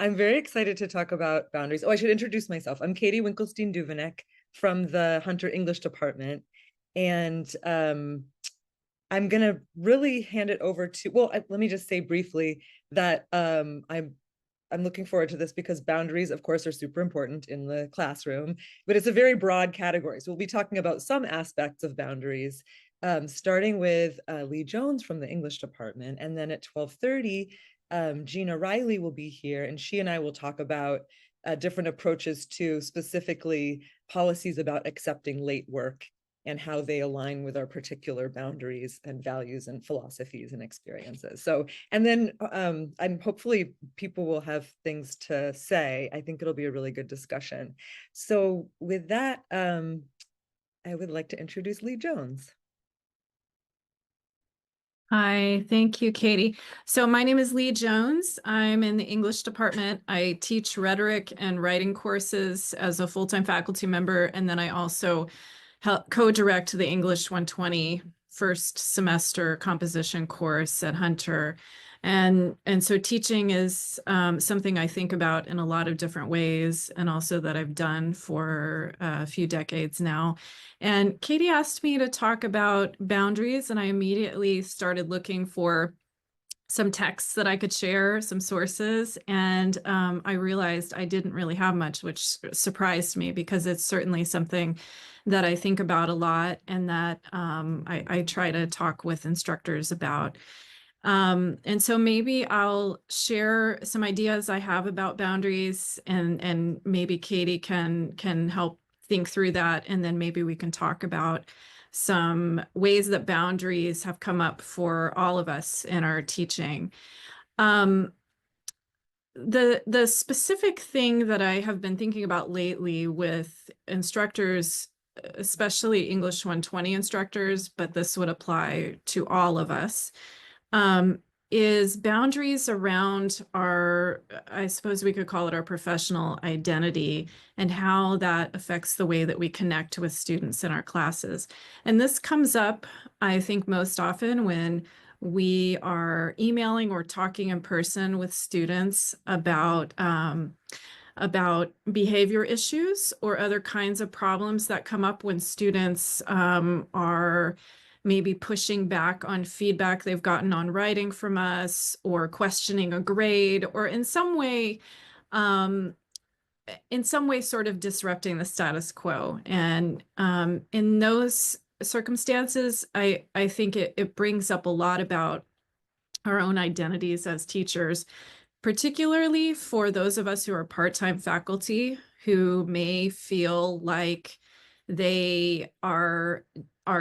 I'm very excited to talk about boundaries. Oh, I should introduce myself. I'm Katie Winkelstein-Duveneck from the Hunter English department. And I'm going to really hand it over to, let me just say briefly that I'm looking forward to this because boundaries, of course, are super important in the classroom, but it's a very broad category. So we'll be talking about some aspects of boundaries, starting with Leigh Jones from the English department. And then at 12:30, Gina Riley will be here, and she and I will talk about different approaches to specifically policies about accepting late work and how they align with our particular boundaries and values and philosophies and experiences. So, and then I'm hopefully people will have things to say. I think it'll be a really good discussion. So with that, I would like to introduce Leigh Jones. Hi, thank you, Katie. So my name is Leigh Jones. I'm in the English department. I teach rhetoric and writing courses as a full-time faculty member, and then I also co-direct the English 120 first semester composition course at Hunter. And so teaching is something I think about in a lot of different ways, and also that I've done for a few decades now. And Katie asked me to talk about boundaries, and I immediately started looking for some texts that I could share, some sources, and I realized I didn't really have much, which surprised me because it's certainly something that I think about a lot and that I try to talk with instructors about. And so maybe I'll share some ideas I have about boundaries, and maybe Katie can help think through that, and then maybe we can talk about some ways that boundaries have come up for all of us in our teaching. The specific thing that I have been thinking about lately with instructors, especially English 120 instructors, but this would apply to all of us, is boundaries around our, I suppose we could call it our professional identity, and how that affects the way that we connect with students in our classes. And this comes up, I think, most often when we are emailing or talking in person with students about behavior issues or other kinds of problems that come up when students are maybe pushing back on feedback they've gotten on writing from us, or questioning a grade, or in some way sort of disrupting the status quo. And in those circumstances, I think it brings up a lot about our own identities as teachers, particularly for those of us who are part-time faculty who may feel like they are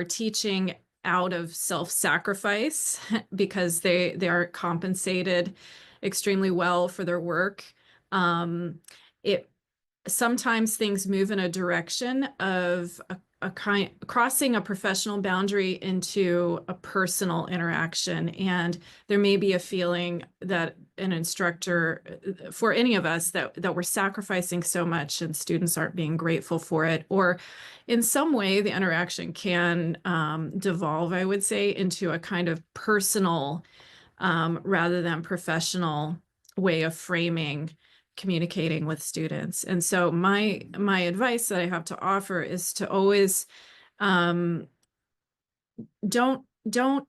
teaching out of self-sacrifice because they aren't compensated extremely well for their work. Sometimes things move in a direction of crossing a professional boundary into a personal interaction. And there may be a feeling that an instructor, for any of us, that we're sacrificing so much and students aren't being grateful for it. Or in some way, the interaction can devolve, I would say, into a kind of personal rather than professional way of framing communicating with students. And so my advice that I have to offer is to always don't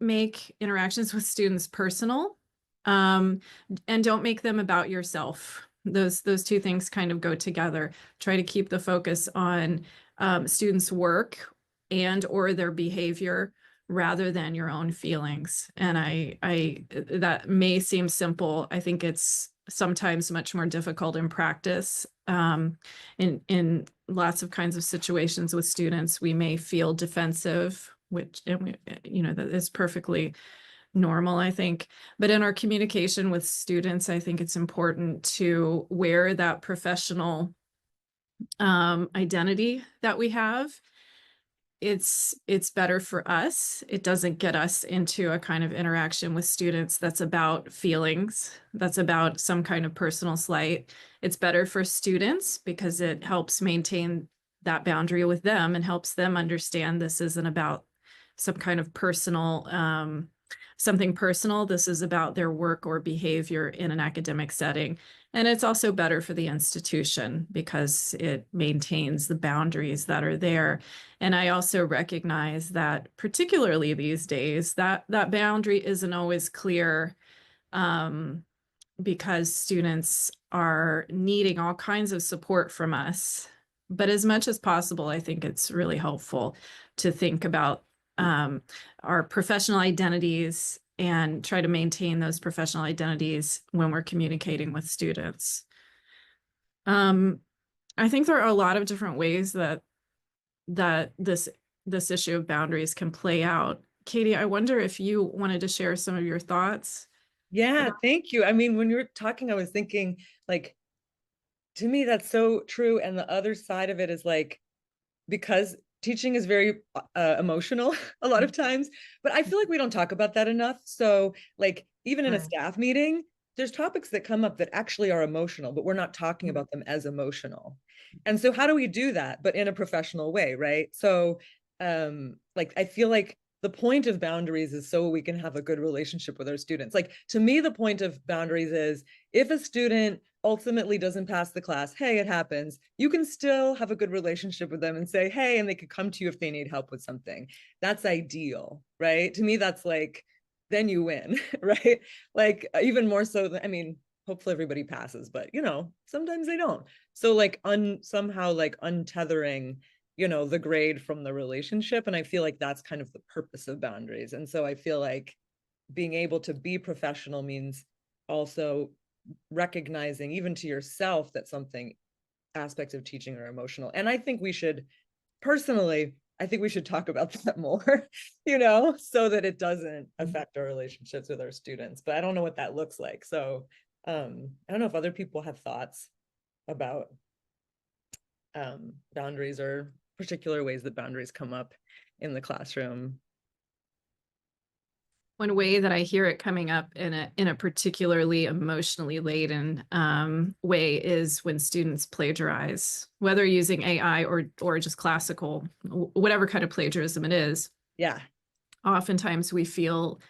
make interactions with students personal, and don't make them about yourself. Those two things kind of go together. Try to keep the focus on students' work and or their behavior rather than your own feelings. And I that may seem simple. I think it's sometimes much more difficult in practice. In lots of kinds of situations with students, we may feel defensive, which, that is perfectly normal, I think. But in our communication with students, I think it's important to wear that professional identity that we have. It's better for us. It doesn't get us into a kind of interaction with students that's about feelings, that's about some kind of personal slight. It's better for students because it helps maintain that boundary with them and helps them understand this isn't about some kind of personal something personal. This is about their work or behavior in an academic setting. And it's also better for the institution because it maintains the boundaries that are there. And I also recognize that particularly these days, that boundary isn't always clear, because students are needing all kinds of support from us. But as much as possible, I think it's really helpful to think about our professional identities and try to maintain those professional identities when we're communicating with students. I think there are a lot of different ways that this issue of boundaries can play out. Katie, I wonder if you wanted to share some of your thoughts. Yeah, thank you. I mean, when you were talking, I was thinking, like, to me, that's so true. And the other side of it is like, because teaching is very emotional a lot of times, but I feel like we don't talk about that enough. So, like, even in a Right. staff meeting, there's topics that come up that actually are emotional, but we're not talking about them as emotional. And so, how do we do that, but in a professional way, right? So, like, I feel like the point of boundaries is so we can have a good relationship with our students. Like, to me, the point of boundaries is if a student ultimately doesn't pass the class, hey, it happens, you can still have a good relationship with them and say, hey, and they could come to you if they need help with something. That's ideal, right? To me, that's like, then you win, right? Like, even more so than, I mean, hopefully everybody passes, but sometimes they don't. So like somehow like untethering, the grade from the relationship. And I feel like that's kind of the purpose of boundaries. And so I feel like being able to be professional means also recognizing even to yourself that something aspects of teaching are emotional. And I think we should personally, I think we should talk about that more, so that it doesn't affect our relationships with our students. But I don't know what that looks like. So I don't know if other people have thoughts about boundaries or particular ways that boundaries come up in the classroom. One way that I hear it coming up in a particularly emotionally laden way is when students plagiarize, whether using AI or just classical, whatever kind of plagiarism it is. Yeah. Oftentimes we feel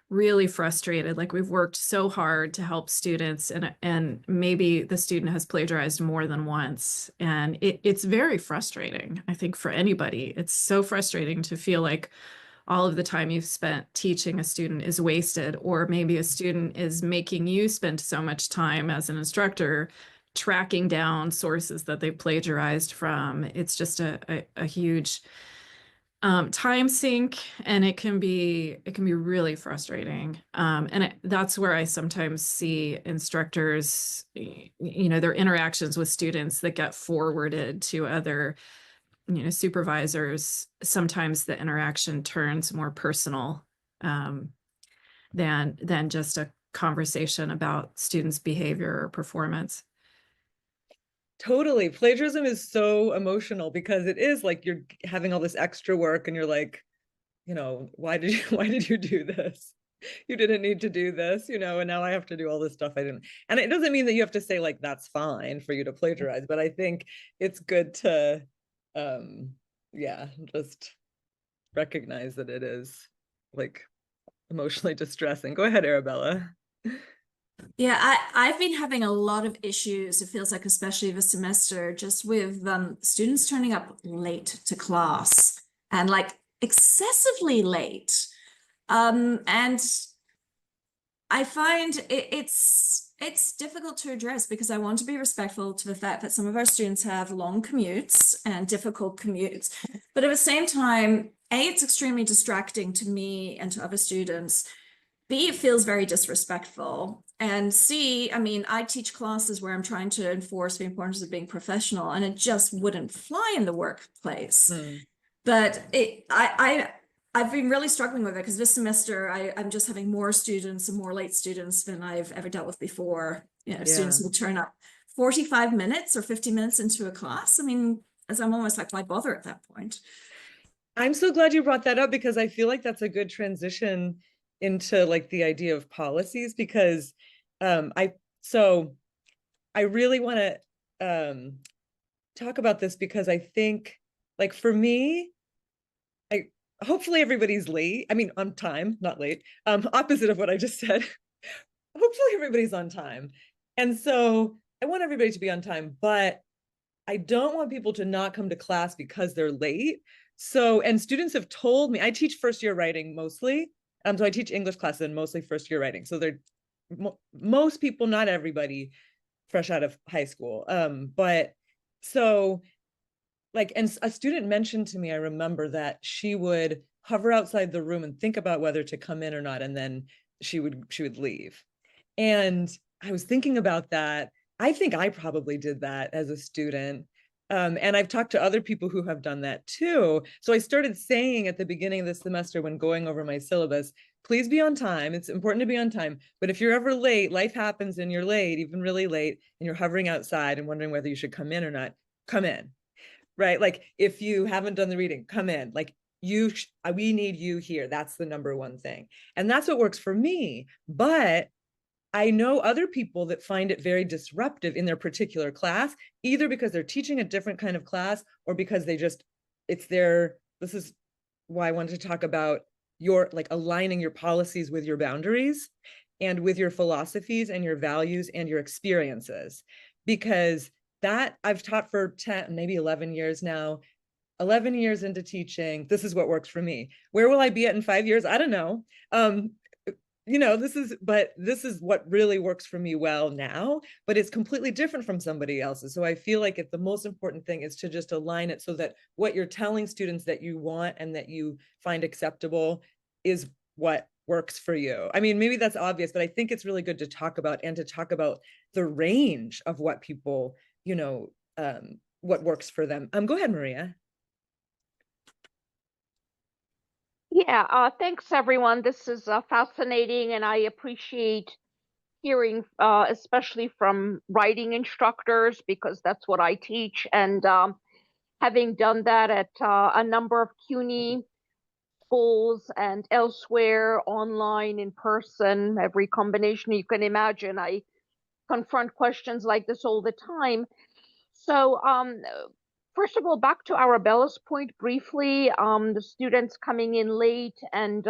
really frustrated, like we've worked so hard to help students, and maybe the student has plagiarized more than once, and it's very frustrating. I think for anybody, it's so frustrating to feel like all of the time you've spent teaching a student is wasted, or maybe a student is making you spend so much time as an instructor tracking down sources that they plagiarized from. It's just a huge time sink, and it can be really frustrating. That's where I sometimes see instructors, their interactions with students that get forwarded to other supervisors. Sometimes the interaction turns more personal than just a conversation about students' behavior or performance. Totally. Plagiarism is so emotional because it is like you're having all this extra work and you're like, why did you do this? You didn't need to do this, and now I have to do all this stuff I didn't. And it doesn't mean that you have to say like that's fine for you to plagiarize, but I think it's good to yeah, just recognize that it is like emotionally distressing. Go ahead, Arabella. Yeah, I've been having a lot of issues, it feels like, especially this semester, just with students turning up late to class and like excessively late. And I find it's difficult to address because I want to be respectful to the fact that some of our students have long commutes and difficult commutes. But at the same time, A, it's extremely distracting to me and to other students. B, it feels very disrespectful. And C, I mean, I teach classes where I'm trying to enforce the importance of being professional, and it just wouldn't fly in the workplace. But I've been really struggling with it because this semester I'm just having more students and more late students than I've ever dealt with before. Students will turn up 45 minutes or 50 minutes into a class. I mean, as I'm almost like, why bother at that point? I'm so glad you brought that up because I feel like that's a good transition into like the idea of policies because I really want to talk about this because I think like for me, hopefully everybody's late. I mean, on time, not late. Opposite of what I just said. Hopefully everybody's on time. And so I want everybody to be on time, but I don't want people to not come to class because they're late. So, and students have told me, I teach first year writing mostly. So I teach English classes and mostly first year writing. So they're most people, not everybody, fresh out of high school. But so like, and a student mentioned to me, I remember that she would hover outside the room and think about whether to come in or not, and then she would leave. And I was thinking about that. I think I probably did that as a student. And I've talked to other people who have done that too. So I started saying at the beginning of the semester when going over my syllabus, please be on time. It's important to be on time. But if you're ever late, life happens and you're late, even really late, and you're hovering outside and wondering whether you should come in or not, come in. Right? Like if you haven't done the reading, come in. Like we need you here. That's the number one thing. And that's what works for me. But I know other people that find it very disruptive in their particular class, either because they're teaching a different kind of class or because this is why I wanted to talk about your like aligning your policies with your boundaries and with your philosophies and your values and your experiences. Because that I've taught for 10, maybe 11 years now, 11 years into teaching, this is what works for me. Where will I be at in 5 years? I don't know. This is what really works for me well now, but it's completely different from somebody else's. So I feel like the most important thing is to just align it so that what you're telling students that you want and that you find acceptable is what works for you. I mean, maybe that's obvious, but I think it's really good to talk about the range of what people, what works for them. Go ahead, Maria. Yeah, thanks everyone. This is fascinating, and I appreciate hearing, especially from writing instructors, because that's what I teach. And having done that at a number of CUNY schools and elsewhere, online, in person, every combination you can imagine, I confront questions like this all the time. So, first of all, back to Arabella's point briefly, the students coming in late, and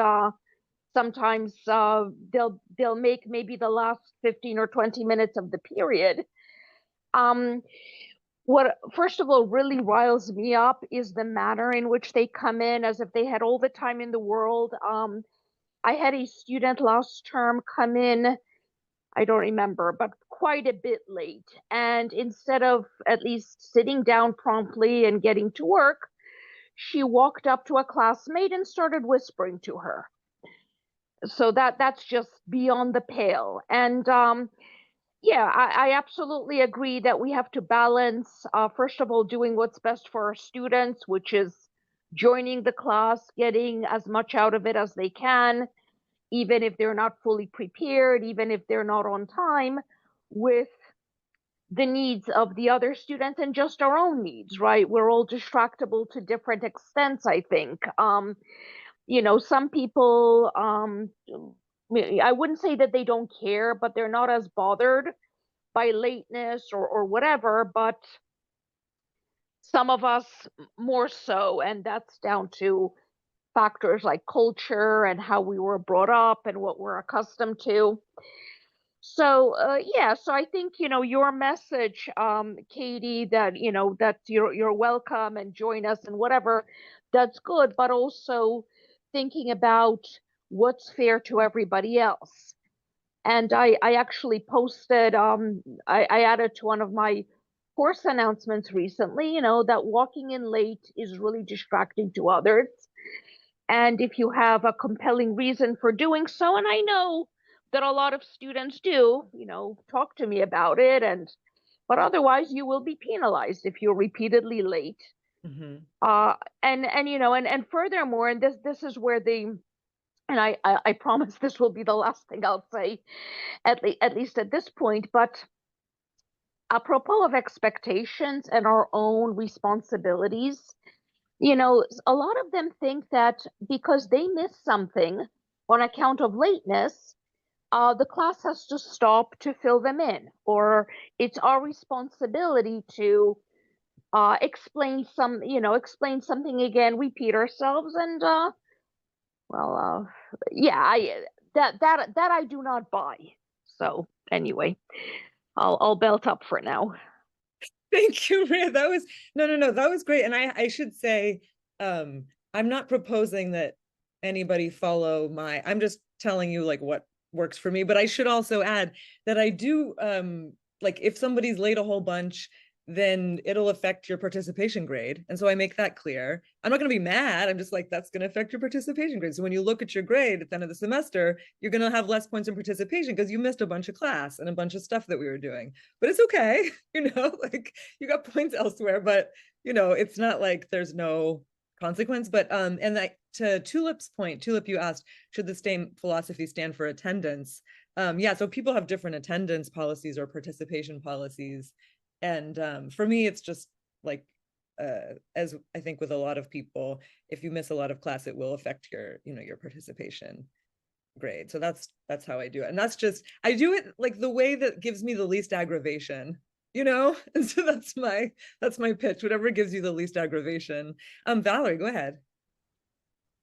sometimes they'll make maybe the last 15 or 20 minutes of the period. What first of all really riles me up is the manner in which they come in, as if they had all the time in the world. I had a student last term come in, I don't remember, but quite a bit late. And instead of at least sitting down promptly and getting to work, she walked up to a classmate and started whispering to her. So that's just beyond the pale. And yeah, I absolutely agree that we have to balance, first of all, doing what's best for our students, which is joining the class, getting as much out of it as they can, even if they're not fully prepared, even if they're not on time, with the needs of the other students and just our own needs, right? We're all distractible to different extents, I think. Some people, I wouldn't say that they don't care, but they're not as bothered by lateness or whatever, but some of us more so, and that's down to factors like culture and how we were brought up and what we're accustomed to. So yeah, so I think your message, Katie, that that you're welcome and join us and whatever, that's good, but also thinking about what's fair to everybody else. And I actually posted, I added to one of my course announcements recently, that walking in late is really distracting to others. And if you have a compelling reason for doing so, and I know that a lot of students do, talk to me about it, but otherwise you will be penalized if you're repeatedly late. Mm-hmm. And furthermore, and this is where and I promise this will be the last thing I'll say, at least at this point, but apropos of expectations and our own responsibilities, a lot of them think that because they missed something on account of lateness, the class has to stop to fill them in, or it's our responsibility to explain explain something again, repeat ourselves, and yeah, that I do not buy. So anyway, I'll belt up for now. Thank you, Maria. That was no, that was great. And I should say, I'm not proposing that anybody follow I'm just telling you like what works for me. But I should also add that I do like if somebody's late a whole bunch, then it'll affect your participation grade. And so I make that clear. I'm not going to be mad. I'm just like, that's going to affect your participation grade. So when you look at your grade at the end of the semester, you're going to have less points in participation because you missed a bunch of class and a bunch of stuff that we were doing. But it's okay. Like you got points elsewhere, but it's not like there's no consequence. But and like to Tulip's point, Tulip, you asked, should the same philosophy stand for attendance? Yeah, so people have different attendance policies or participation policies. And for me, it's just like, as I think with a lot of people, if you miss a lot of class, it will affect your participation grade. So that's how I do it. And that's just, I do it like the way that gives me the least aggravation, And so that's my pitch, whatever gives you the least aggravation. Valerie, go ahead.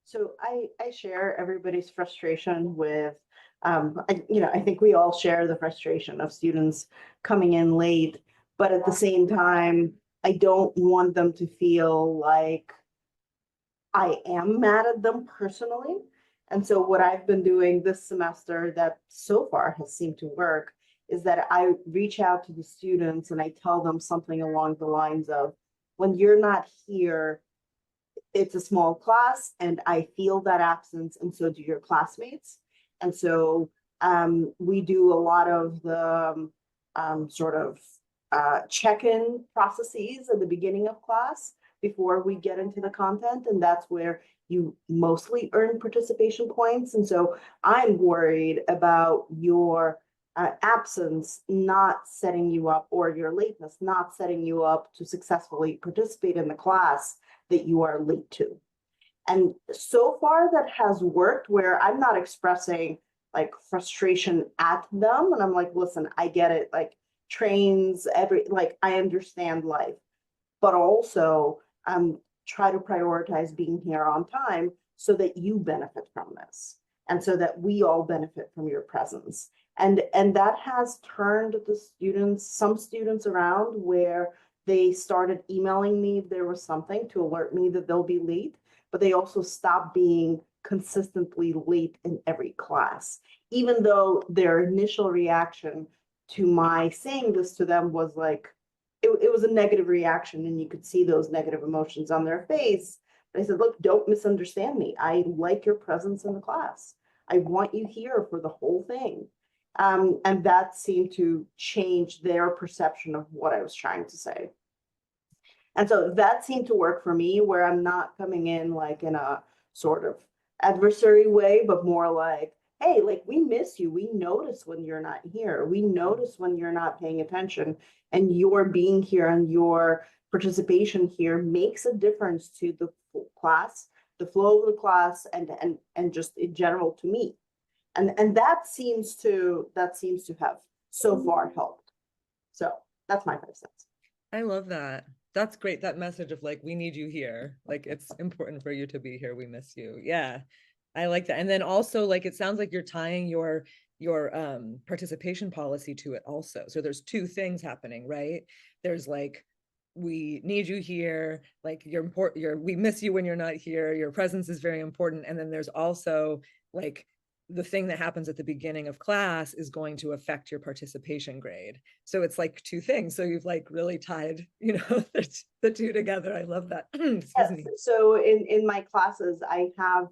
So I share everybody's frustration with, I think we all share the frustration of students coming in late, but at the same time, I don't want them to feel like I am mad at them personally. And so what I've been doing this semester that so far has seemed to work is that I reach out to the students and I tell them something along the lines of, when you're not here, it's a small class and I feel that absence, and so do your classmates. And so we do a lot of the sort of check-in processes at the beginning of class before we get into the content, and that's where you mostly earn participation points. And so I'm worried about your absence not setting you up, or your lateness not setting you up to successfully participate in the class that you are late to. And so far that has worked, where I'm not expressing like frustration at them. And I'm like, listen, I get it. Like trains, I understand life, but also try to prioritize being here on time so that you benefit from this. And so that we all benefit from your presence. And that has turned some students around, where they started emailing me if there was something to alert me that they'll be late, but they also stopped being consistently late in every class, even though their initial reaction to my saying this to them was like, it was a negative reaction, and you could see those negative emotions on their face. But I said, look, don't misunderstand me. I like your presence in the class. I want you here for the whole thing. And that seemed to change their perception of what I was trying to say. And so that seemed to work for me, where I'm not coming in like in a sort of adversary way, but more like, hey, like we miss you. We notice when you're not here. We notice when you're not paying attention, and your being here and your participation here makes a difference to the class, the flow of the class, and just in general to me. And that seems to have so far helped. So that's my 5 cents. I love that. That's great. That message of like, we need you here. Like, it's important for you to be here. We miss you. Yeah. I like that. And then also, like, it sounds like you're tying your participation policy to it also. So there's 2 things happening, right? There's like, we need you here, like you're important, we miss you when you're not here, your presence is very important. And then there's also like, the thing that happens at the beginning of class is going to affect your participation grade. So it's like 2 things. So you've like really tied, the 2 together. I love that. Excuse me. So in my classes, I have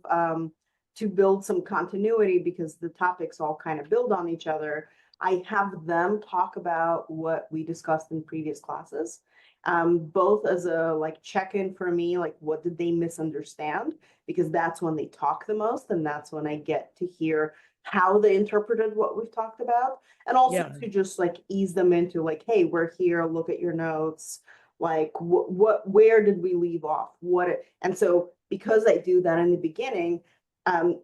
to build some continuity, because the topics all kind of build on each other. I have them talk about what we discussed in previous classes, both as a like check-in for me, like what did they misunderstand? Because that's when they talk the most, and that's when I get to hear how they interpreted what we've talked about, and also to just like ease them into like, hey, we're here, look at your notes, like where did we leave off, and so because I do that in the beginning,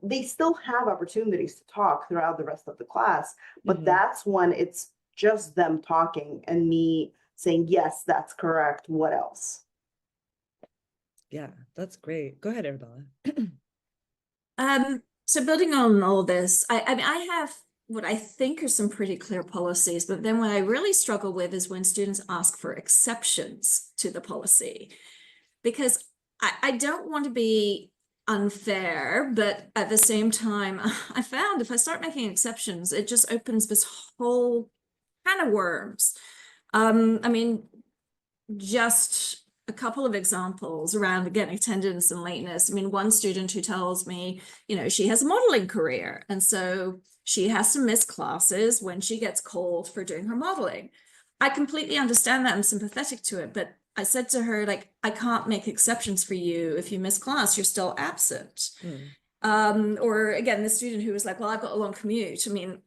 they still have opportunities to talk throughout the rest of the class, but that's when it's just them talking and me saying, yes, that's correct. What else? Yeah, that's great. Go ahead, Arabella. So building on all this, I mean, I have what I think are some pretty clear policies, but then what I really struggle with is when students ask for exceptions to the policy, because I don't want to be unfair, but at the same time, I found if I start making exceptions, it just opens this whole can of worms. I mean, just a couple of examples around, again, attendance and lateness. I mean, one student who tells me, you know, she has a modeling career, and so she has to miss classes when she gets called for doing her modeling. I completely understand that. I'm sympathetic to it, but I said to her, like, I can't make exceptions for you. If you miss class, you're still absent. Or again, the student who was like, well, I've got a long commute. I mean,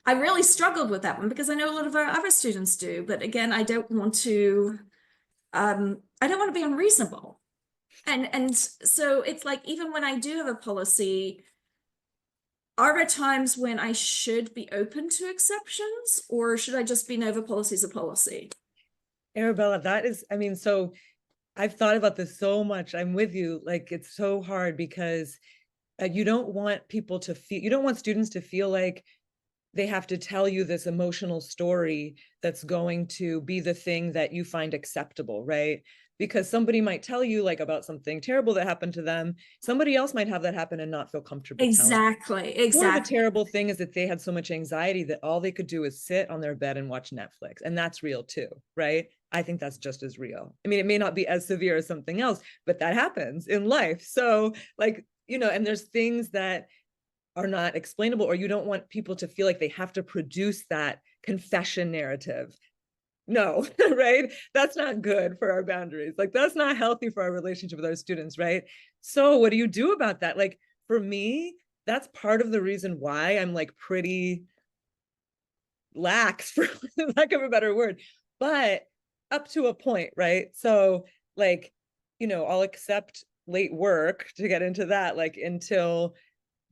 I really struggled with that one because I know a lot of our other students do, but again, I don't want to be unreasonable. And so it's like, even when I do have a policy, are there times when I should be open to exceptions, or should I just be no, the policy is a policy? Arabella, that is, I mean, so I've thought about this so much. I'm with you. Like, it's so hard because you don't want people to feel, you don't want students to feel like they have to tell you this emotional story that's going to be the thing that you find acceptable, right? Because somebody might tell you like about something terrible that happened to them. Somebody else might have that happen and not feel comfortable Exactly, telling. Or the exactly. terrible thing is that they had so much anxiety that all they could do is sit on their bed and watch Netflix. And that's real too, right? I think that's just as real. I mean, it may not be as severe as something else, but that happens in life. So like, you know, and there's things that are not explainable, or you don't want people to feel like they have to produce that confession narrative. No, right? That's not good for our boundaries. Like, that's not healthy for our relationship with our students, right? So what do you do about that? Like, for me, that's part of the reason why I'm like pretty lax, for lack of a better word, but up to a point, right? So like, you know, I'll accept late work, to get into that, like until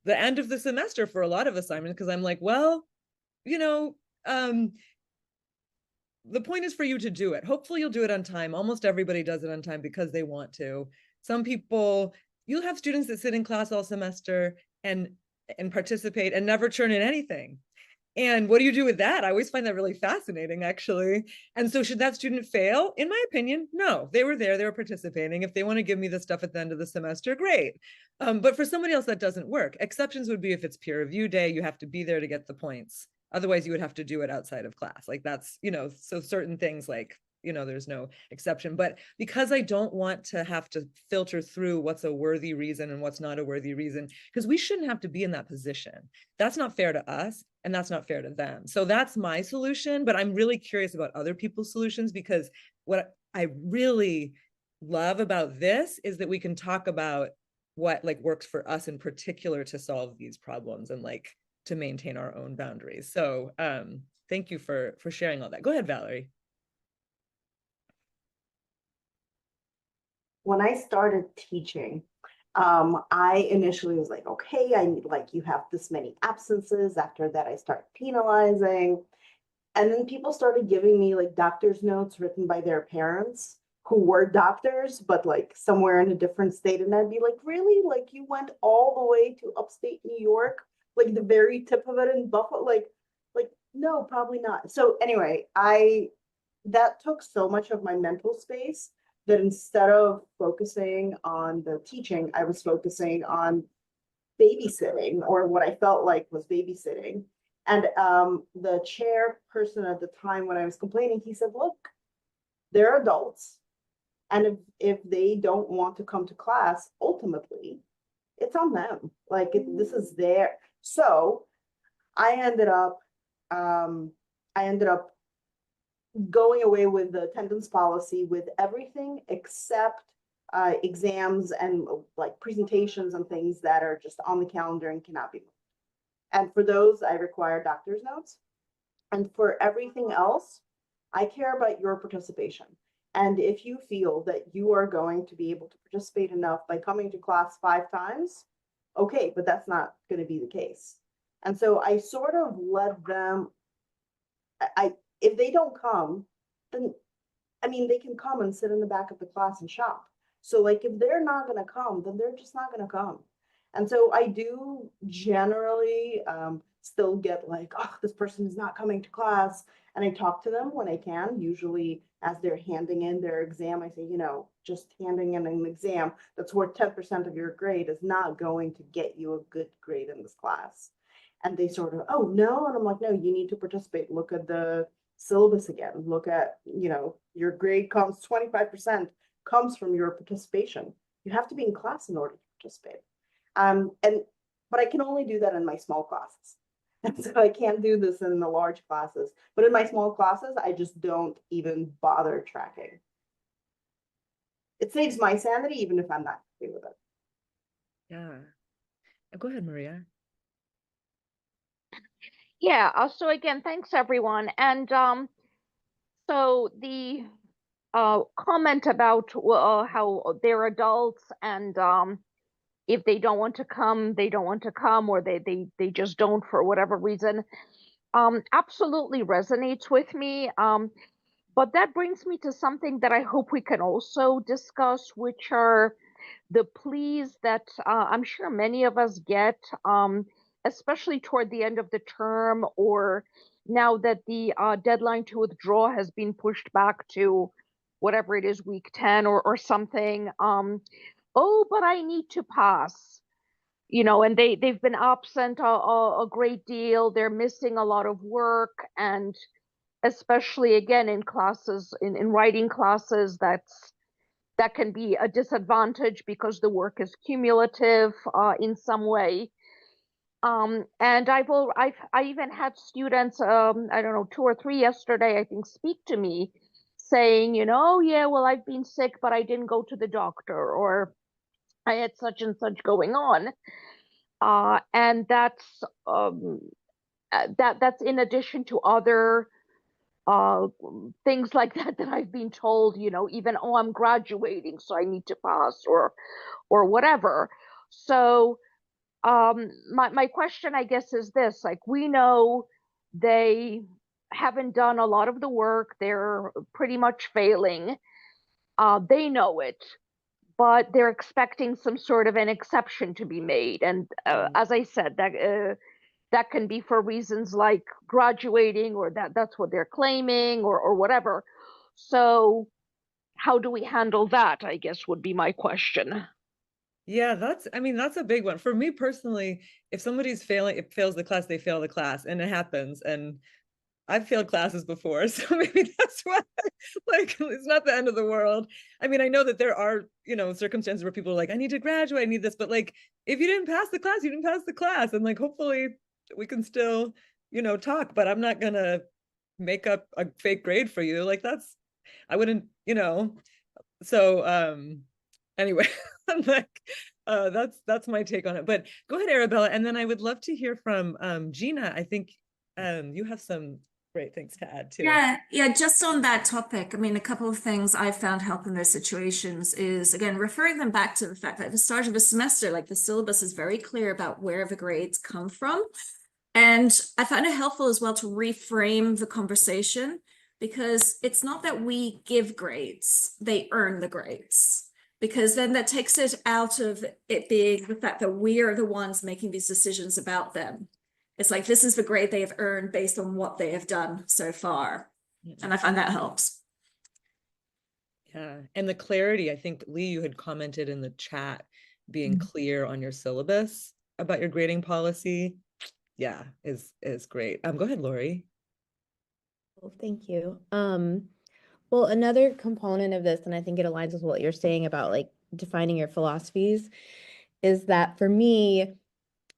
the end of the semester for a lot of assignments, because I'm like, well, you know, the point is for you to do it. Hopefully you'll do it on time. Almost everybody does it on time because they want to. Some people, you'll have students that sit in class all semester and participate and never turn in anything. And what do you do with that? I always find that really fascinating, actually. And so should that student fail? In my opinion, no. They were there, they were participating. If they want to give me the stuff at the end of the semester, great. But for somebody else, that doesn't work. Exceptions would be if it's peer review day, you have to be there to get the points. Otherwise, you would have to do it outside of class. Like that's, you know, so certain things like, you know, there's no exception. But because I don't want to have to filter through what's a worthy reason and what's not a worthy reason, because we shouldn't have to be in that position. That's not fair to us, and that's not fair to them. So that's my solution. But I'm really curious about other people's solutions, because what I really love about this is that we can talk about what like works for us in particular to solve these problems and like to maintain our own boundaries. So thank you for sharing all that. Go ahead, Valerie. When I started teaching, I initially was like, okay, I need, like, you have this many absences. After that, I start penalizing. And then people started giving me like doctor's notes written by their parents who were doctors, but like somewhere in a different state. And I'd be like, really? Like, you went all the way to upstate New York, like the very tip of it in Buffalo? Like, no, probably not. So anyway, that took so much of my mental space that instead of focusing on the teaching, I was focusing on babysitting, or what I felt like was babysitting. And the chairperson at the time when I was complaining, he said, look, they're adults. And if they don't want to come to class, ultimately, it's on them. Like, this is their. So I ended up going away with the attendance policy with everything except exams and like presentations and things that are just on the calendar and cannot be moved. And for those, I require doctor's notes. And for everything else, I care about your participation. And if you feel that you are going to be able to participate enough by coming to class 5 times, okay, but that's not going to be the case. And so I sort of let them, if they don't come, then, I mean, they can come and sit in the back of the class and shop. So like, if they're not gonna come, then they're just not gonna come. And so I do generally still get like, oh, this person is not coming to class. And I talk to them when I can, usually as they're handing in their exam. I say, you know, just handing in an exam that's worth 10% of your grade is not going to get you a good grade in this class. And they sort of, oh, no. And I'm like, no, you need to participate. Look at the syllabus again. Look at, you know, your grade comes 25% comes from your participation. You have to be in class in order to participate. But I can only do that in my small classes. And so I can't do this in the large classes. But in my small classes, I just don't even bother tracking. It saves my sanity, even if I'm not happy with it. Yeah. Go ahead, Maria. Yeah, so again, thanks everyone. And so the comment about how they're adults and if they don't want to come, they don't want to come, or they just don't for whatever reason, absolutely resonates with me. But that brings me to something that I hope we can also discuss, which are the pleas that I'm sure many of us get, especially toward the end of the term, or now that the deadline to withdraw has been pushed back to whatever it is, week 10 or something. Oh, but I need to pass. You know, and they've been absent a great deal. They're missing a lot of work, and especially again in classes, in writing classes, that can be a disadvantage because the work is cumulative in some way. And I even had students, I don't know, 2 or 3 yesterday, I think, speak to me saying, you know, oh, yeah, well, I've been sick, but I didn't go to the doctor, or I had such and such going on. And that's that's in addition to other things like that I've been told, you know, even, oh, I'm graduating, so I need to pass, or whatever. So my question, I guess, is this: like, we know they haven't done a lot of the work, they're pretty much failing, they know it, but they're expecting some sort of an exception to be made. And as I said, that can be for reasons like graduating, or that's what they're claiming, or whatever. So how do we handle that, I guess, would be my question. Yeah, I mean, that's a big one. For me personally, if somebody's failing, it fails the class, they fail the class, and it happens. And I've failed classes before, so maybe that's why, like, it's not the end of the world. I mean, I know that there are, you know, circumstances where people are like, I need to graduate, I need this, but like, if you didn't pass the class, you didn't pass the class. And like, hopefully we can still, you know, talk, but I'm not gonna make up a fake grade for you. Like, I wouldn't, you know, so, anyway, I'm like, that's my take on it. But go ahead, Arabella, and then I would love to hear from Gina. I think you have some great things to add too. Yeah, just on that topic, I mean, a couple of things I found help in those situations is, again, referring them back to the fact that at the start of a semester, like, the syllabus is very clear about where the grades come from. And I found it helpful as well to reframe the conversation, because it's not that we give grades, they earn the grades. Because then that takes it out of it being the fact that we are the ones making these decisions about them. It's like, this is the grade they have earned based on what they have done so far. And I find that helps. Yeah. And the clarity, I think, Leigh, you had commented in the chat, being clear on your syllabus about your grading policy. Yeah, is great. Go ahead, Lori. Well, thank you. Well, another component of this, and I think it aligns with what you're saying about like defining your philosophies, is that for me,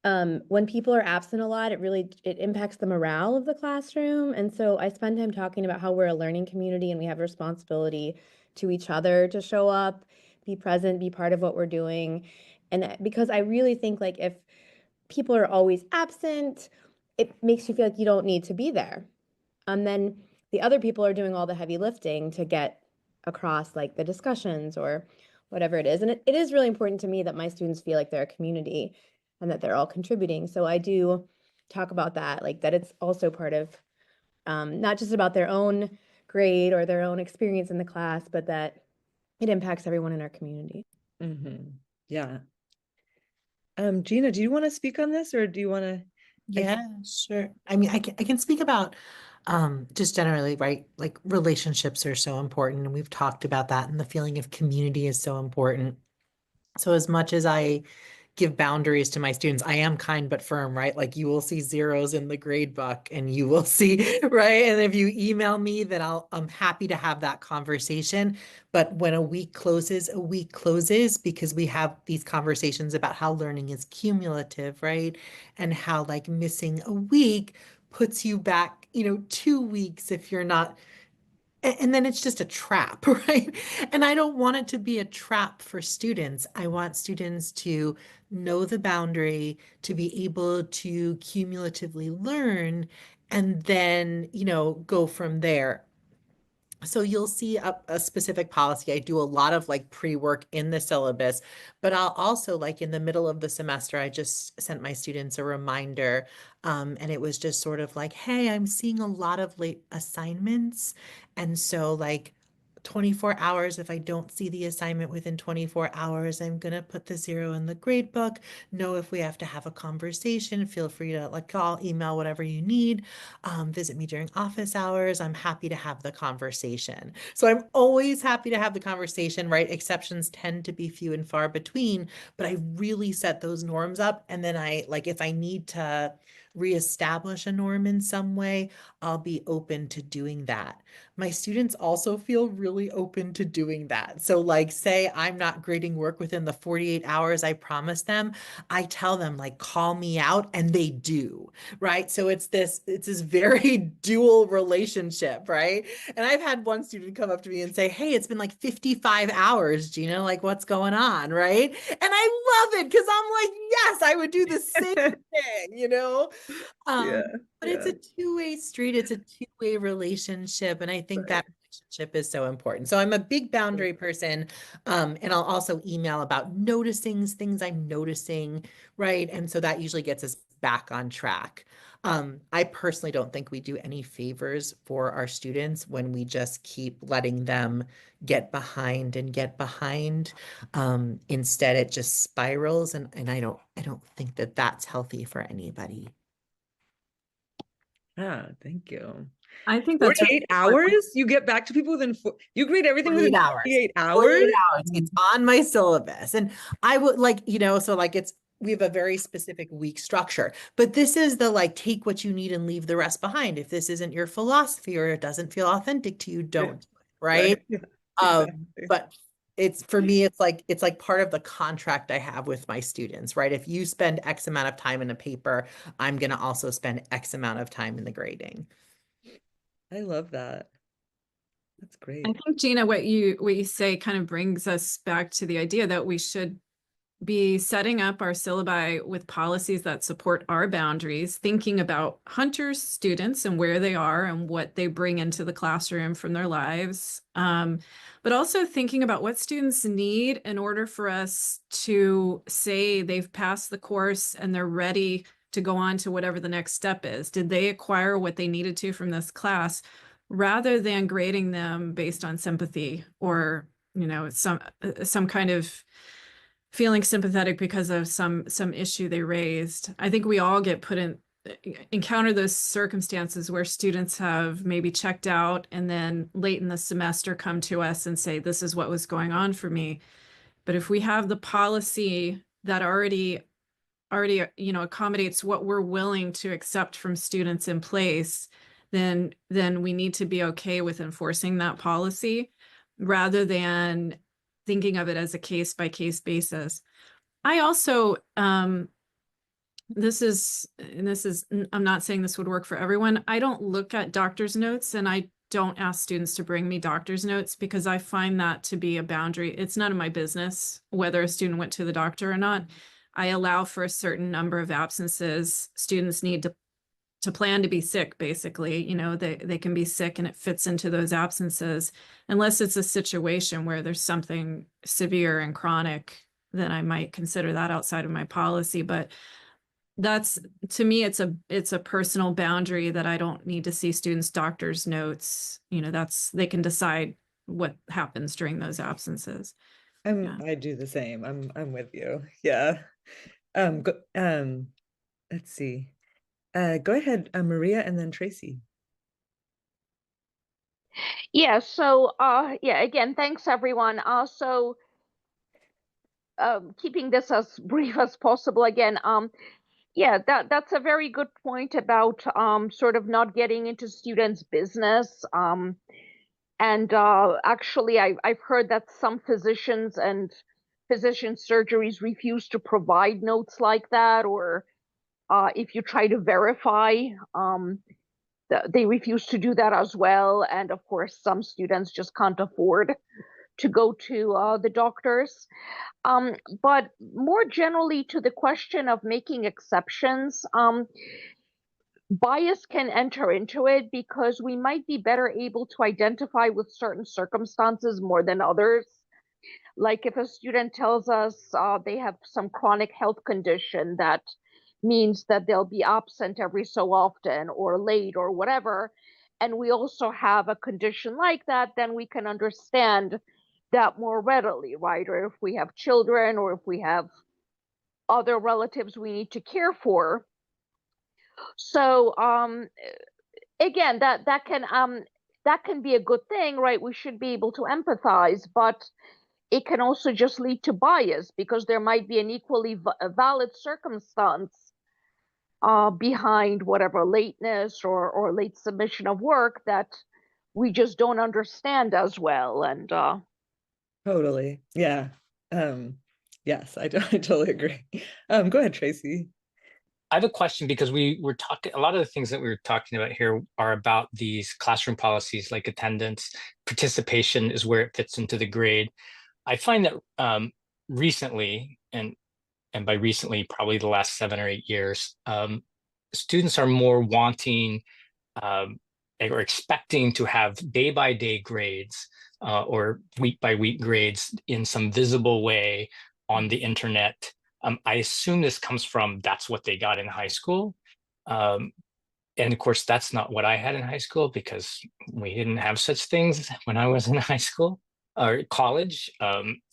when people are absent a lot, it impacts the morale of the classroom. And so I spend time talking about how we're a learning community and we have a responsibility to each other to show up, be present, be part of what we're doing. And because I really think, like, if people are always absent, it makes you feel like you don't need to be there. And then the other people are doing all the heavy lifting to get across, like, the discussions or whatever it is. And it is really important to me that my students feel like they're a community and that they're all contributing. So I do talk about that, like, that it's also part of not just about their own grade or their own experience in the class, but that it impacts everyone in our community. Yeah. Gina, do you want to speak on this, or do you want to? Yeah, sure. I mean, I can speak about just generally, right? Like relationships are so important, and we've talked about that, and the feeling of community is so important. So as much as I give boundaries to my students, I am kind but firm, right? Like you will see zeros in the grade book and you will see, right? And if you email me, then I'm happy to have that conversation. But when a week closes because we have these conversations about how learning is cumulative, right? And how like missing a week puts you back, 2 weeks if you're not. And then it's just a trap, right? And I don't want it to be a trap for students. I want students to know the boundary, to be able to cumulatively learn, and then, go from there. So you'll see a specific policy. I do a lot of like pre-work in the syllabus, but I'll also like in the middle of the semester, I just sent my students a reminder. And it was just sort of like, hey, I'm seeing a lot of late assignments. And so like 24 hours, if I don't see the assignment within 24 hours, I'm going to put the 0 in the grade book. Know if we have to have a conversation, feel free to like call, email, whatever you need. Visit me during office hours. I'm happy to have the conversation. So I'm always happy to have the conversation, right? Exceptions tend to be few and far between, but I really set those norms up. And then if I need to reestablish a norm in some way, I'll be open to doing that. My students also feel really open to doing that. So like say I'm not grading work within the 48 hours I promised them, I tell them like call me out, and they do, right? So it's this very dual relationship, right? And I've had one student come up to me and say, hey, it's been like 55 hours, Gina, like what's going on, right? And I love it because I'm like, yes, I would do the same thing. But it's a two-way street. It's a two-way relationship. And I think that relationship is so important. So I'm a big boundary person. And I'll also email about noticing things I'm noticing, right? And so that usually gets us back on track. I personally don't think we do any favors for our students when we just keep letting them get behind and get behind. Instead, it just spirals, and I don't think that that's healthy for anybody. Thank you. I think that's 48 hours? You get back to people within you grade everything within 48 hours? 48 hours. It's on my syllabus. And I would so like we have a very specific week structure, but this is the like, take what you need and leave the rest behind. If this isn't your philosophy or it doesn't feel authentic to you, don't do it, right? But it's for me, it's like part of the contract I have with my students, right? If you spend X amount of time in a paper, I'm going to also spend X amount of time in the grading. I love that. That's great. I think, Gina, what you say kind of brings us back to the idea that we should be setting up our syllabi with policies that support our boundaries, thinking about Hunter's students and where they are and what they bring into the classroom from their lives, but also thinking about what students need in order for us to say they've passed the course and they're ready to go on to whatever the next step is. Did they acquire what they needed to from this class, rather than grading them based on sympathy or, some kind of feeling sympathetic because of some issue they raised. I think we all get encounter those circumstances where students have maybe checked out and then late in the semester come to us and say, this is what was going on for me. But if we have the policy that already accommodates what we're willing to accept from students in place, then we need to be okay with enforcing that policy rather than thinking of it as a case by case basis. I also, I'm not saying this would work for everyone. I don't look at doctor's notes, and I don't ask students to bring me doctor's notes because I find that to be a boundary. It's none of my business whether a student went to the doctor or not. I allow for a certain number of absences. Students need to plan to be sick, basically. They can be sick and it fits into those absences. Unless it's a situation where there's something severe and chronic, then I might consider that outside of my policy. But that's, to me, it's a personal boundary that I don't need to see students' doctor's notes. You know, they can decide what happens during those absences. Yeah. I do the same. I'm with you. Yeah. Let's see. Go ahead, Maria, and then Tracy. Yeah, so yeah, again, thanks everyone. So keeping this as brief as possible again, yeah, that's a very good point about sort of not getting into students' business. And actually, I've heard that some physicians and physician surgeries refuse to provide notes like that, or if you try to verify, they refuse to do that as well. And of course, some students just can't afford to go to the doctors. But more generally, to the question of making exceptions, bias can enter into it because we might be better able to identify with certain circumstances more than others. Like if a student tells us they have some chronic health condition that means that they'll be absent every so often or late or whatever, and we also have a condition like that, then we can understand that more readily, right? Or if we have children or if we have other relatives we need to care for. So again, that can be a good thing, right? We should be able to empathize, but it can also just lead to bias because there might be an equally valid circumstance behind whatever lateness or late submission of work that we just don't understand as well. And Totally. Yeah. Yes, I totally agree. Go ahead, Tracy. I have a question because we were talking, a lot of the things that we were talking about here are about these classroom policies like attendance, participation is where it fits into the grade. I find that recently, and by recently, probably the last 7 or 8 years, students are more wanting or expecting to have day-by-day grades or week-by-week grades in some visible way on the internet. I assume this comes from that's what they got in high school. And of course, that's not what I had in high school because we didn't have such things when I was in high school or college,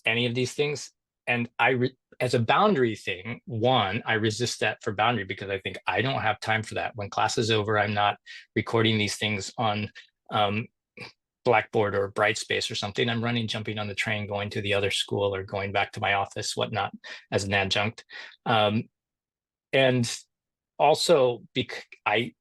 any of these things. And as a boundary thing, one, I resist that for boundary because I think I don't have time for that. When class is over, I'm not recording these things on Blackboard or Brightspace or something. I'm jumping on the train, going to the other school or going back to my office, whatnot, as an adjunct. And also, I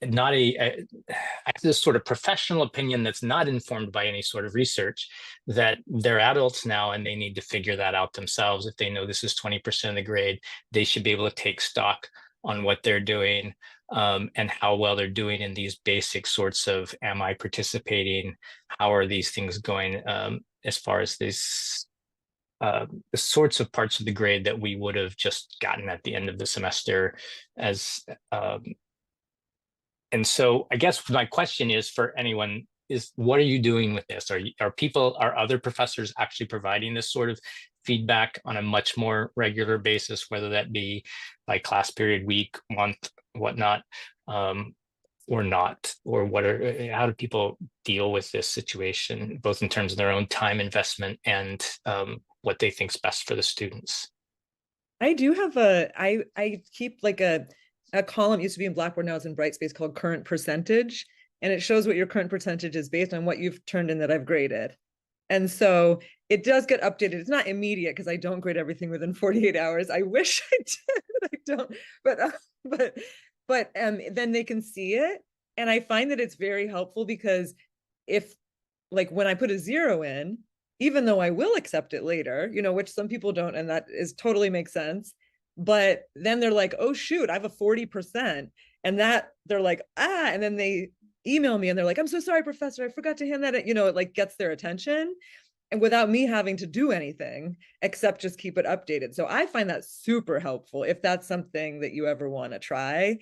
have this sort of professional opinion that's not informed by any sort of research that they're adults now and they need to figure that out themselves. If they know this is 20% of the grade, they should be able to take stock on what they're doing and how well they're doing in these basic sorts of, am I participating? How are these things going as far as this the sorts of parts of the grade that we would have just gotten at the end of the semester as and so I guess my question is for anyone is, what are you doing with this? Are other professors actually providing this sort of feedback on a much more regular basis, whether that be by class period, week, month, whatnot, or not? Or how do people deal with this situation, both in terms of their own time investment and what they think is best for the students? I do have I keep like a column, used to be in Blackboard, now it's in Brightspace, called current percentage. And it shows what your current percentage is based on what you've turned in that I've graded. And so it does get updated. It's not immediate because I don't grade everything within 48 hours. I wish I did, I don't, but then they can see it. And I find that it's very helpful because if, like, when I put a 0 in, even though I will accept it later, which some people don't, and that is totally makes sense. But then they're like, oh shoot, I have a 40%. And that they're like, and then they email me and they're like, I'm so sorry, professor, I forgot to hand that in. It like gets their attention. And without me having to do anything except just keep it updated. So I find that super helpful if that's something that you ever want to try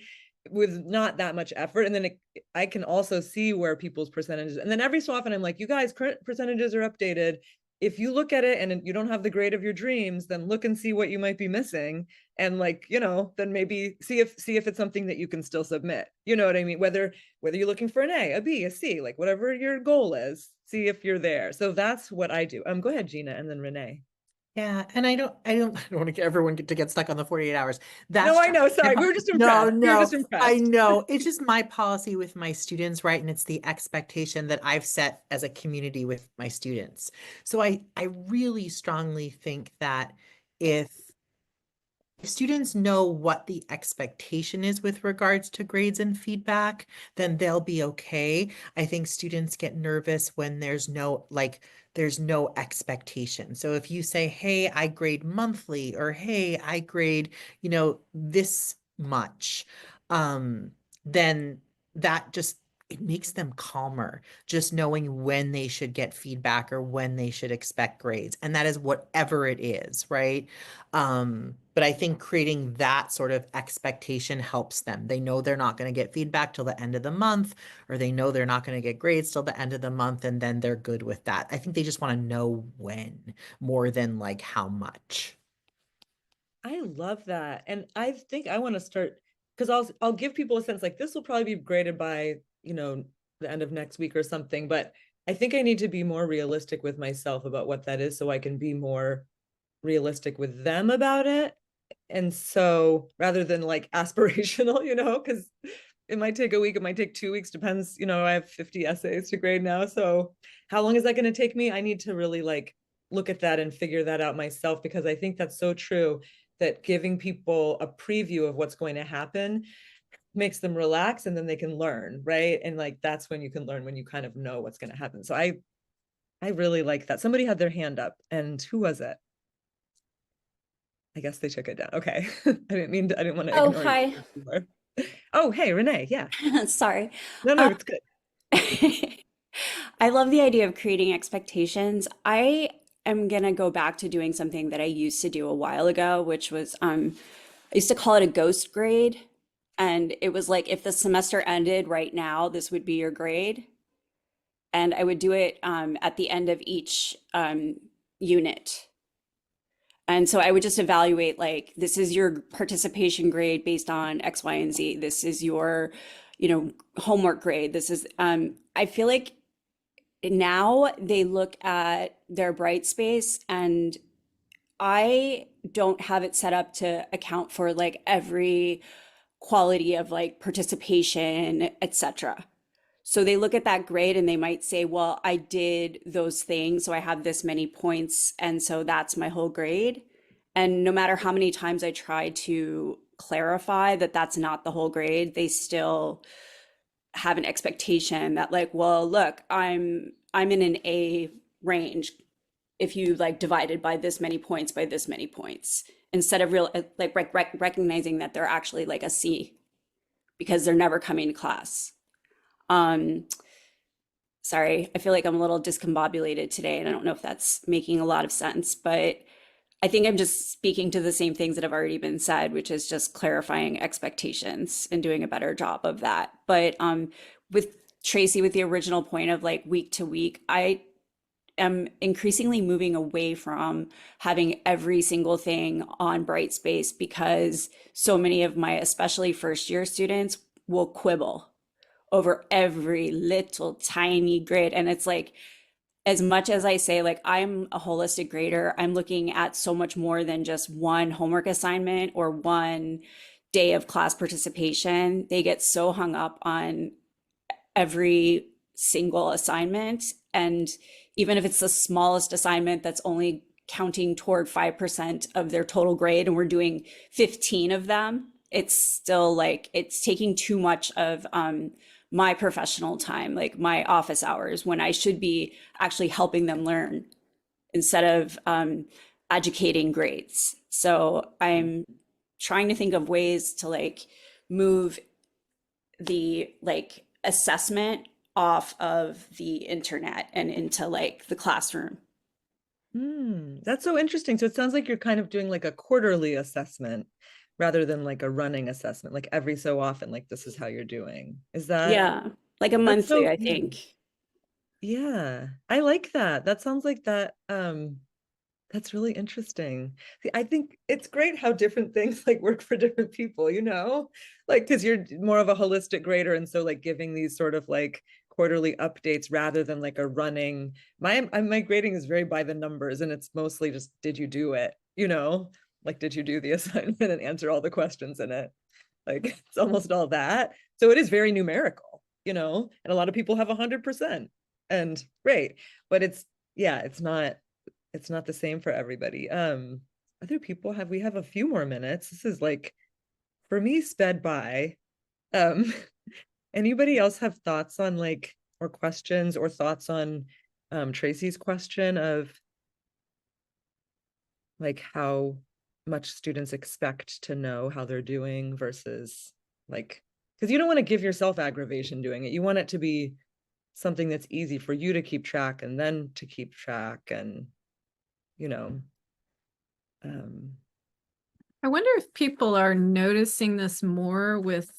with not that much effort. And then I can also see where people's percentages, and then every so often I'm like, you guys, current percentages are updated. if you look at it and you don't have the grade of your dreams, then look and see what you might be missing. And like, then maybe see if it's something that you can still submit. You know what I mean? Whether you're looking for an A, a B, a C, like whatever your goal is, see if you're there. So that's what I do. Go ahead, Gina, and then Renee. Yeah, and I don't want to get everyone to get stuck on the 48 hours. No, I know. Sorry, we were just impressed. We were just impressed. I know. It's just my policy with my students, right? And it's the expectation that I've set as a community with my students. So I really strongly think that if students know what the expectation is with regards to grades and feedback, then they'll be okay. I think students get nervous when there's no expectation. So if you say, hey, I grade monthly, or hey, I grade, this much, then that just, it makes them calmer, just knowing when they should get feedback or when they should expect grades. And that is whatever it is, right? But I think creating that sort of expectation helps them. They know they're not going to get feedback till the end of the month, or they know they're not going to get grades till the end of the month, and then they're good with that. I think they just want to know when, more than like how much. I love that. And I think I want to start, because I'll give people a sense like this will probably be graded by, the end of next week or something, but I think I need to be more realistic with myself about what that is so I can be more realistic with them about it. And so rather than like aspirational, because it might take a week, it might take 2 weeks, depends, I have 50 essays to grade now. So how long is that going to take me? I need to really like look at that and figure that out myself, because I think that's so true, that giving people a preview of what's going to happen makes them relax, and then they can learn, right? And like that's when you can learn, when you kind of know what's going to happen. So I really like that. Somebody had their hand up, and who was it? I guess they took it down. Okay. I didn't want to Oh, ignore hi. you. Oh, hey, Renee. Yeah. Sorry. No, it's good. I love the idea of creating expectations. I am gonna go back to doing something that I used to do a while ago, which was I used to call it a ghost grade. And it was like, if the semester ended right now, this would be your grade. And I would do it at the end of each unit. And so I would just evaluate, like, this is your participation grade based on X, Y, and Z. This is your, homework grade. This is, I feel like now they look at their bright space, and I don't have it set up to account for like every quality of like participation, etc. So they look at that grade and they might say, well, I did those things, so I have this many points, and so that's my whole grade. And no matter how many times I try to clarify that that's not the whole grade, they still have an expectation that like, well, look, I'm in an A range if you like divided by this many points by this many points, instead of recognizing that they're actually like a C because they're never coming to class. Sorry, I feel like I'm a little discombobulated today, and I don't know if that's making a lot of sense, but I think I'm just speaking to the same things that have already been said, which is just clarifying expectations and doing a better job of that. But with Tracy, with the original point of like week to week, I am increasingly moving away from having every single thing on Brightspace, because so many of my, especially first year students, will quibble over every little tiny grade. And it's like, as much as I say, like, I'm a holistic grader, I'm looking at so much more than just one homework assignment or one day of class participation. They get so hung up on every single assignment. And even if it's the smallest assignment that's only counting toward 5% of their total grade, and we're doing 15 of them, it's still like, it's taking too much of my professional time, like my office hours, when I should be actually helping them learn instead of educating grades. So I'm trying to think of ways to like move the like assessment off of the internet and into like the classroom. That's so interesting. So it sounds like you're kind of doing like a quarterly assessment rather than like a running assessment, like every so often, like this is how you're doing. Is that? Yeah, like a monthly, I think. Yeah, I like that. That sounds like that. That's really interesting. See, I think it's great how different things like work for different people, you know? Like, because you're more of a holistic grader. And so like giving these sort of like quarterly updates rather than like a running, my grading is very by the numbers, and it's mostly just, did you do it? You know, like, did you do the assignment and answer all the questions in it? Like, it's almost all that. So it is very numerical, you know, and a lot of people have 100%, and great, but yeah, it's not the same for everybody. Other people we have a few more minutes. This is like, for me, sped by. Um, anybody else have thoughts on like, or questions or thoughts on Tracy's question of like how much students expect to know how they're doing versus like, because you don't want to give yourself aggravation doing it. You want it to be something that's easy for you to keep track and then to keep track, and you know, I wonder if people are noticing this more with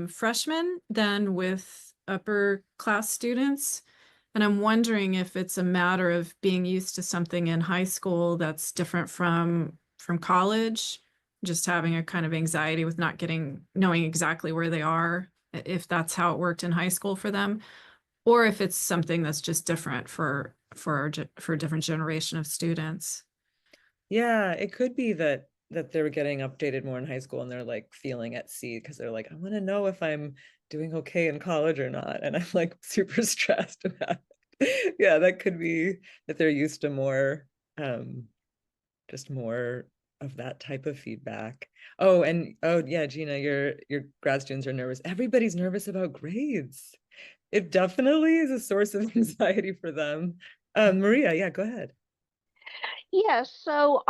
freshmen than with upper class students. And I'm wondering if it's a matter of being used to something in high school that's different from college, just having a kind of anxiety with not knowing exactly where they are, if that's how it worked in high school for them, or if it's something that's just different for a different generation of students. yeah, it could be that they were getting updated more in high school and they're like feeling at sea because they're like, I want to know if I'm doing okay in college or not, and I'm like super stressed about it. Yeah, that could be that they're used to more, just more of that type of feedback. Oh, and oh yeah, Gina, your grad students are nervous. Everybody's nervous about grades. It definitely is a source of anxiety for them. Maria, yeah, go ahead. Yeah, so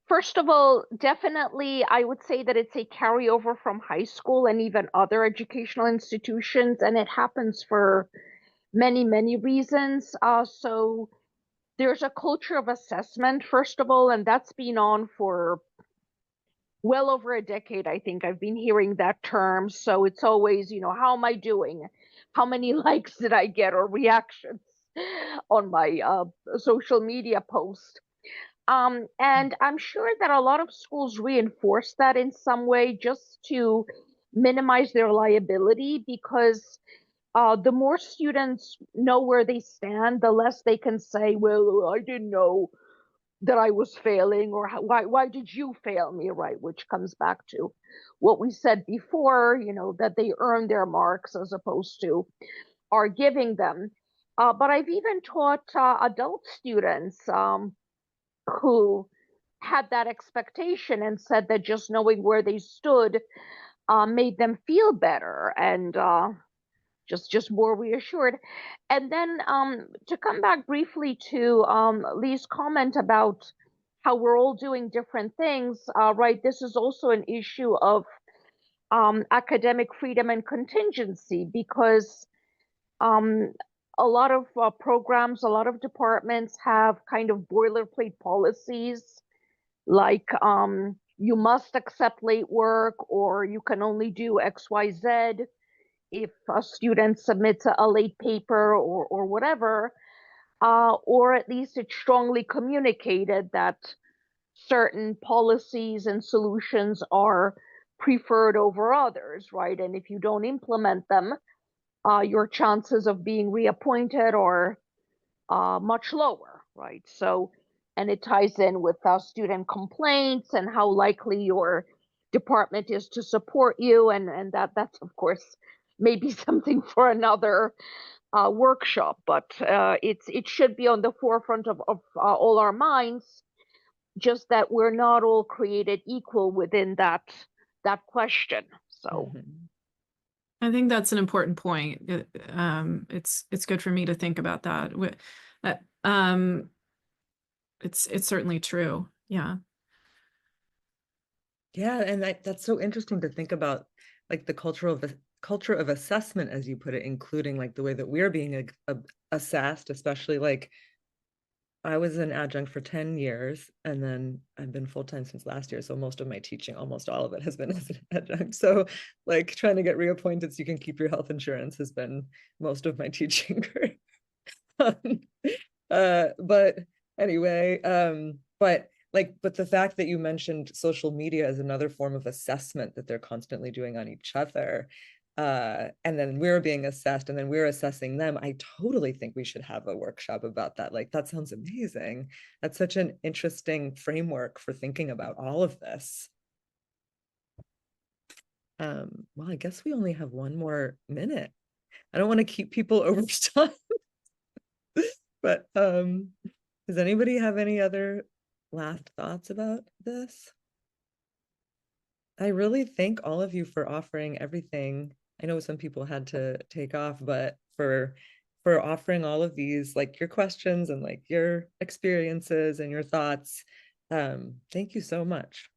first of all, definitely I would say that it's a carryover from high school and even other educational institutions, and it happens for many, many reasons. So there's a culture of assessment, first of all, and that's been on for well over a decade. I think I've been hearing that term. So it's always, how am I doing? How many likes did I get or reactions on my social media post? And I'm sure that a lot of schools reinforce that in some way just to minimize their liability, because the more students know where they stand, the less they can say, well, I didn't know that I was failing, or why did you fail me, right? Which comes back to what we said before, that they earn their marks as opposed to are giving them. But I've even taught adult students who had that expectation and said that just knowing where they stood made them feel better and just more reassured. And then to come back briefly to Leigh's comment about how we're all doing different things, right? This is also an issue of academic freedom and contingency, because um, a lot of programs, a lot of departments have kind of boilerplate policies, like you must accept late work, or you can only do XYZ if a student submits a late paper or whatever, or at least it's strongly communicated that certain policies and solutions are preferred over others, right? And if you don't implement them, your chances of being reappointed are much lower, right? So, and it ties in with student complaints and how likely your department is to support you, and that's of course maybe something for another workshop, but it should be on the forefront of all our minds. Just that we're not all created equal within that question. So. Mhm. I think that's an important point. It's good for me to think about that. Uh, Um, it's certainly true. Yeah. Yeah, and that's so interesting to think about, like the culture of assessment, as you put it, including like the way that we're being assessed, especially like I was an adjunct for 10 years, and then I've been full-time since last year. So most of my teaching, almost all of it, has been as an adjunct. So like trying to get reappointed so you can keep your health insurance has been most of my teaching career. But anyway, but the fact that you mentioned social media as another form of assessment that they're constantly doing on each other, and then we're being assessed and then we're assessing them, I totally think we should have a workshop about that. Like, that sounds amazing. That's such an interesting framework for thinking about all of this. Well, I guess we only have 1 more minute. I don't want to keep people over time. But does anybody have any other last thoughts about this? I really thank all of you for offering everything. I know some people had to take off, but for offering all of these, like, your questions and like your experiences and your thoughts. Thank you so much.